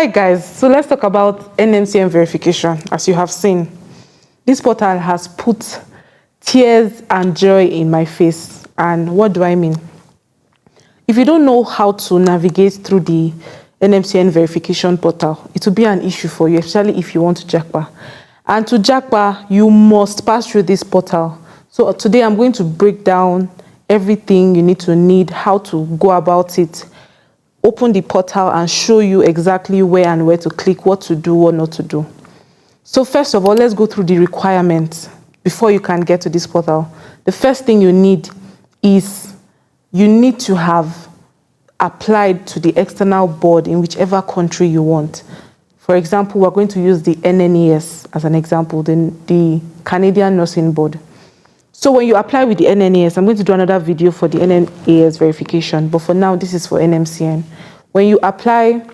Hi guys, so let's talk about NMCN verification. As you have seen, this portal has put tears and joy in my face. And what do I mean? If you don't know how to navigate through the NMCN verification portal, it will be an issue for you, especially if you want to JACPA. And to JACPA, you must pass through this portal. So today I'm going to break down everything you need, how to go about it, open the portal and show you exactly where and where to click, what to do, what not to do. So first of all, let's go through the requirements before you can get to this portal. The first thing you need is you need to have applied to the external board in whichever country you want. For example, we're going to use the NNES as an example, the Canadian Nursing Board. So when you apply with the NNES, I'm going to do another video for the NNES verification, but for now, this is for NMCN. When you apply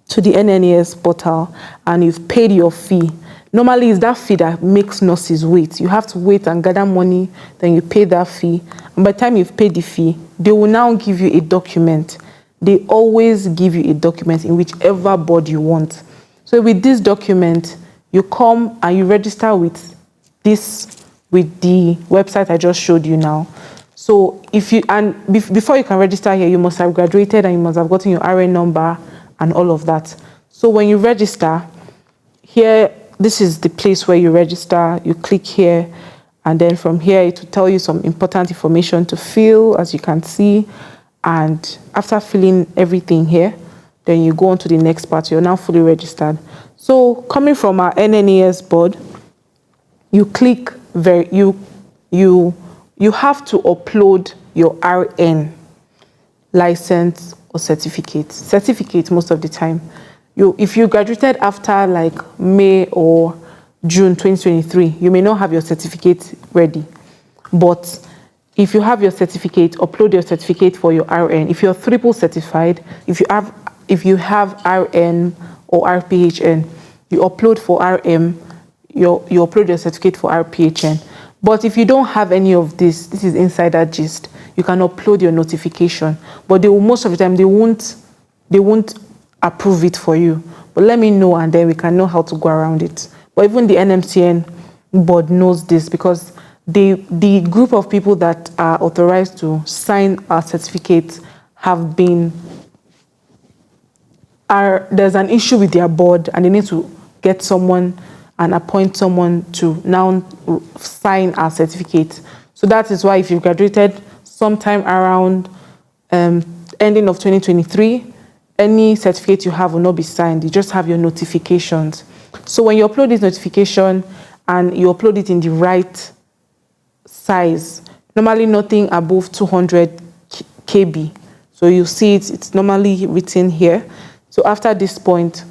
to the NNES portal and you've paid your fee, normally it's that fee that makes nurses wait. You have to wait and gather money, then you pay that fee. And by the time you've paid the fee, they will now give you a document. They always give you a document in whichever board you want. So with this document, you come and you register with the website I just showed you now. So before you can register here, you must have graduated and you must have gotten your RN number and all of that. So when you register, here, this is the place where you register. You click here, and then from here, it will tell you some important information to fill, as you can see. And after filling everything here, then you go on to the next part. You're now fully registered. So coming from our NNES board, you click you have to upload your RN license or certificate most of the time. If you graduated after like May or June 2023, you may not have your certificate ready. But if you have your certificate, upload your certificate for your RN. If you're triple certified, if you have RN or RPHN, you upload for RM, you upload your certificate for RPHN. But if you don't have any of this is insider gist, you can upload your notification. But most of the time they won't approve it for you. But let me know and then we can know how to go around it. But even the NMCN board knows this because the group of people that are authorized to sign our certificates there's an issue with their board and they need to get someone and appoint someone to now sign our certificate. So that is why if you graduated sometime around ending of 2023, any certificate you have will not be signed. You just have your notifications. So when you upload this notification and you upload it in the right size, normally nothing above 200 KB. So you see it's normally written here. So after this point,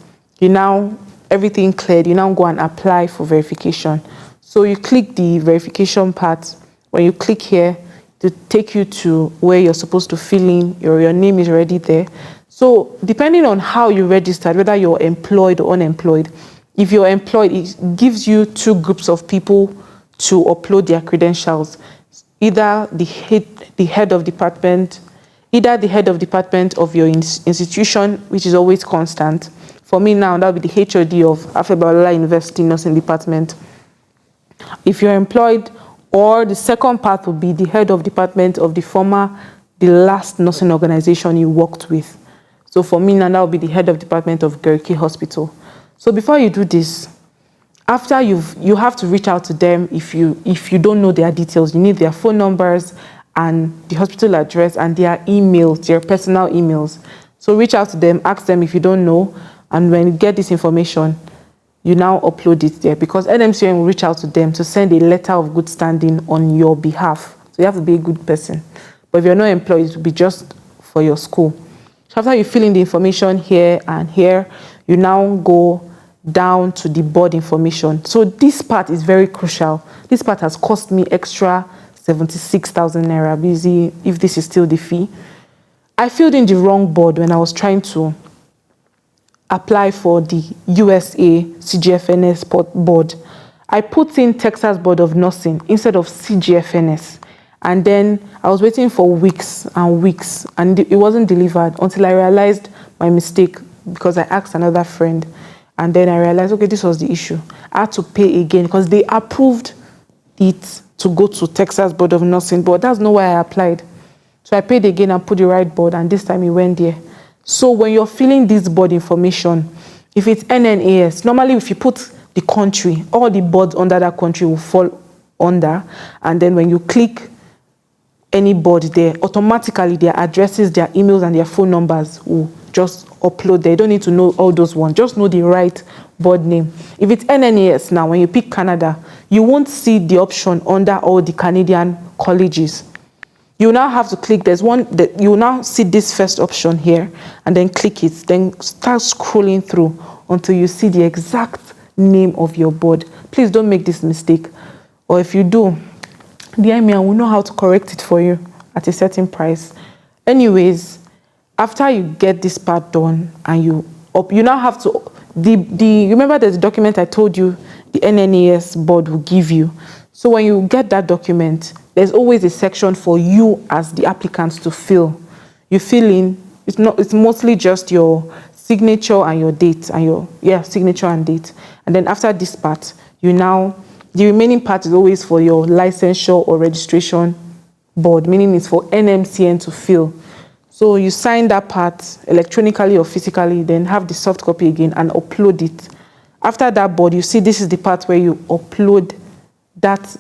everything cleared, you now go and apply for verification. So you click the verification part. When you click here, to take you to where you're supposed to fill in, your name is already there. So depending on how you registered, whether you're employed or unemployed, if you're employed, it gives you two groups of people to upload their credentials. Either the head of department of your institution, which is always constant. For me now, that would be the HOD of Afebawalola University Nursing Department. If you're employed, or the second part would be the head of department of the last nursing organization you worked with. So for me now, that would be the head of department of Gariki Hospital. So before you do this, after you have to reach out to them if you don't know their details. You need their phone numbers and the hospital address and their emails, their personal emails. So reach out to them, ask them if you don't know, and when you get this information, you now upload it there because NMCN will reach out to them to send a letter of good standing on your behalf. So you have to be a good person. But if you're not employed, it will be just for your school. So after you fill in the information here and here, you now go down to the board information. So this part is very crucial. This part has cost me extra 76,000 naira, busy if this is still the fee. I filled in the wrong board when I was trying to apply for the USA CGFNS board. I put in Texas Board of Nursing instead of CGFNS. And then I was waiting for weeks and weeks, and it wasn't delivered until I realized my mistake. because I asked another friend, and then I realized, okay, this was the issue. I had to pay again because they approved it to go to Texas Board of Nursing, but that's not why I applied. So I paid again and put the right board, and this time it went there. So when you're filling this board information, if it's NNAS, normally if you put the country, all the boards under that country will fall under, and then when you click any board there, automatically their addresses, their emails, and their phone numbers will just upload there. You don't need to know all those ones. Just know the right board name. If it's NNAS now, when you pick Canada, you won't see the option under all the Canadian colleges. You now have to click, there's one that you now see this first option here, and then click it, then start scrolling through until you see the exact name of your board. Please don't make this mistake, or if you do, DM me and we'll know how to correct it for you at a certain price. Anyways, after you get this part done and you now have to, remember there's a document I told you the NNAS board will give you. So when you get that document, there's always a section for you as the applicant to fill. You fill in, it's mostly just your signature and your date and your signature and date. And then after this part, the remaining part is always for your licensure or registration board, meaning it's for NMCN to fill. So you sign that part electronically or physically, then have the soft copy again and upload it. After that board, you see this is the part where you upload that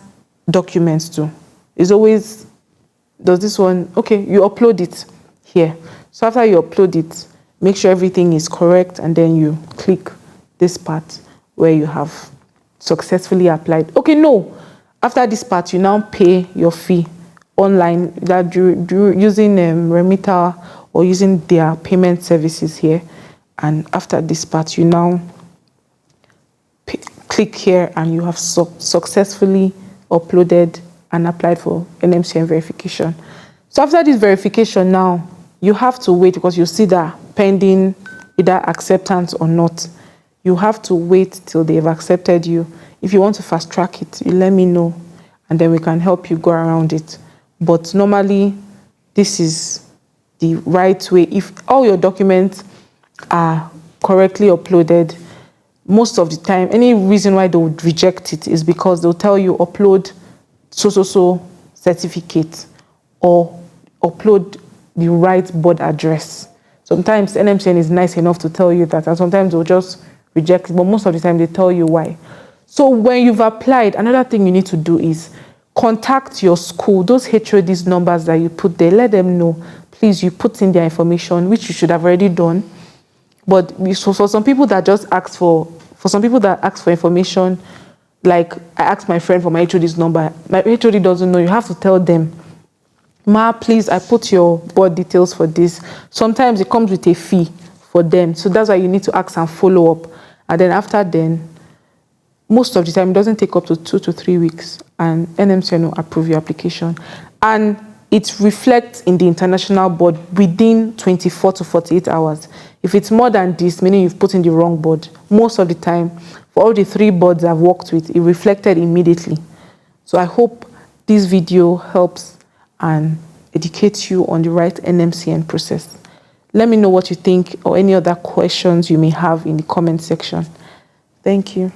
document to. It's always, does this one, okay, you upload it here. So after you upload it, make sure everything is correct, and then you click this part where you have successfully applied. Okay, no. After this part, you now pay your fee online, that using Remitter or using their payment services here. And after this part, you now click here, and you have successfully uploaded and applied for NMCN verification. So after this verification now, you have to wait because you see that pending either acceptance or not. You have to wait till they've accepted you. If you want to fast track it, you let me know, and then we can help you go around it. But normally, this is the right way. If all your documents are correctly uploaded, most of the time, any reason why they would reject it is because they'll tell you upload so certificate or upload the right board address. Sometimes NMCN is nice enough to tell you that, and sometimes they'll just reject it, but most of the time they tell you why. So when you've applied, another thing you need to do is contact your school, those HOD's numbers that you put there, let them know, please, you put in their information, which you should have already done. But so for some people that just ask for some people that ask for information, like I asked my friend for my HOD's number, my HOD doesn't know, you have to tell them, Ma, please, I put your board details for this. Sometimes it comes with a fee for them. So that's why you need to ask and follow up. And then after then, most of the time, it doesn't take up to 2 to 3 weeks, and NMCN will approve your application. And it reflects in the international board within 24 to 48 hours. If it's more than this, meaning you've put in the wrong board, most of the time, for all the 3 boards I've worked with, it reflected immediately. So I hope this video helps and educates you on the right NMCN process. Let me know what you think or any other questions you may have in the comment section. Thank you.